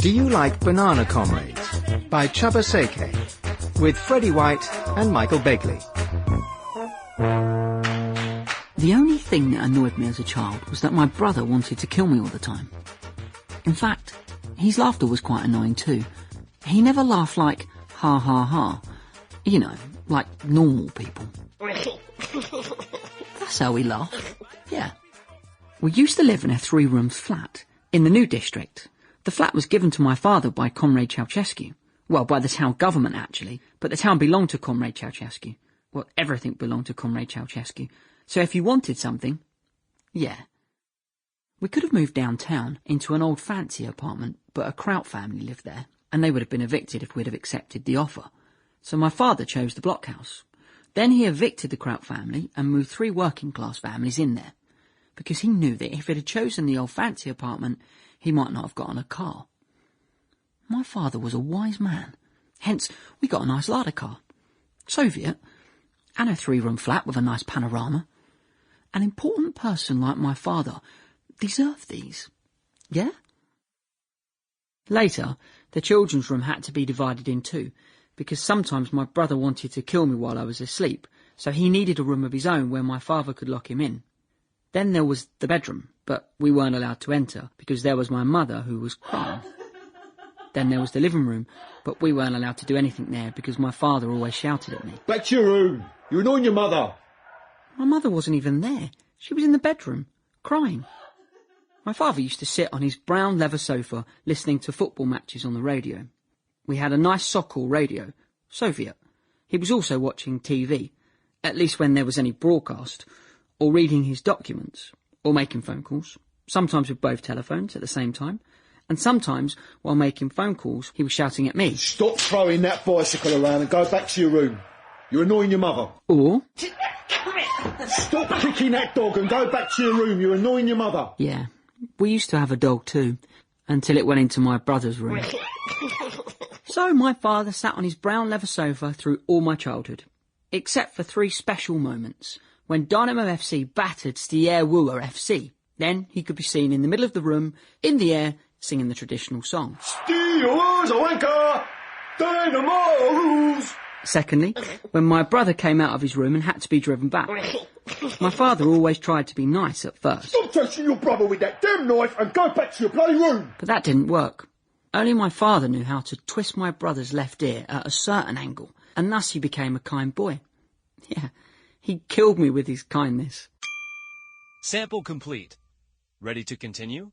Do You Like Banana Comrades? By Csaba Szekely, with Freddy White and Michael Begley. The only thing that annoyed me as a child was that my brother wanted to kill me all the time. In fact, his laughter was quite annoying too. He never laughed like, ha ha ha. You know, like normal people. That's how we laugh. Yeah. We used to live in a 3-room flat in the New District. The flat was given to my father by Comrade Ceausescu. Well, by the town government, actually. But the town belonged to Comrade Ceausescu. Well, everything belonged to Comrade Ceausescu. So if you wanted something, yeah. We could have moved downtown into an old fancy apartment, but a Kraut family lived there, and they would have been evicted if we'd have accepted the offer. So my father chose the blockhouse. Then he evicted the Kraut family and moved 3 working-class families in there, because he knew that if he'd have chosen the old fancy apartment, he might not have gotten a car. My father was a wise man. Hence, we got a nice Lada car. Soviet, and a 3-room flat with a nice panorama. An important person like my father deserved these. Yeah? Later, the children's room had to be divided in 2, because sometimes my brother wanted to kill me while I was asleep, so he needed a room of his own where my father could lock him in. Then there was the bedroom, but we weren't allowed to enter, because there was my mother who was crying. Then there was the living room, but we weren't allowed to do anything there, because my father always shouted at me. Back to your room! You're annoying your mother! My mother wasn't even there. She was in the bedroom, crying. My father used to sit on his brown leather sofa listening to football matches on the radio. We had a nice Sokol radio, Soviet. He was also watching TV, at least when there was any broadcast, or reading his documents, or making phone calls, sometimes with both telephones at the same time, and sometimes, while making phone calls, he was shouting at me. Stop throwing that bicycle around and go back to your room. You're annoying your mother. Or... Stop kicking that dog and go back to your room. You're annoying your mother. Yeah, we used to have a dog too, until it went into my brother's room. So my father sat on his brown leather sofa through all my childhood, except for 3 special moments. When Dynamo FC battered Steaua FC, then he could be seen in the middle of the room, in the air, singing the traditional song. Steaua's a wanker! Dynamo rules! Secondly, when my brother came out of his room and had to be driven back. My father always tried to be nice at first. Stop touching your brother with that damn knife and go back to your bloody room! But that didn't work. Only my father knew how to twist my brother's left ear at a certain angle, and thus he became a kind boy. Yeah, he killed me with his kindness. Sample complete. Ready to continue?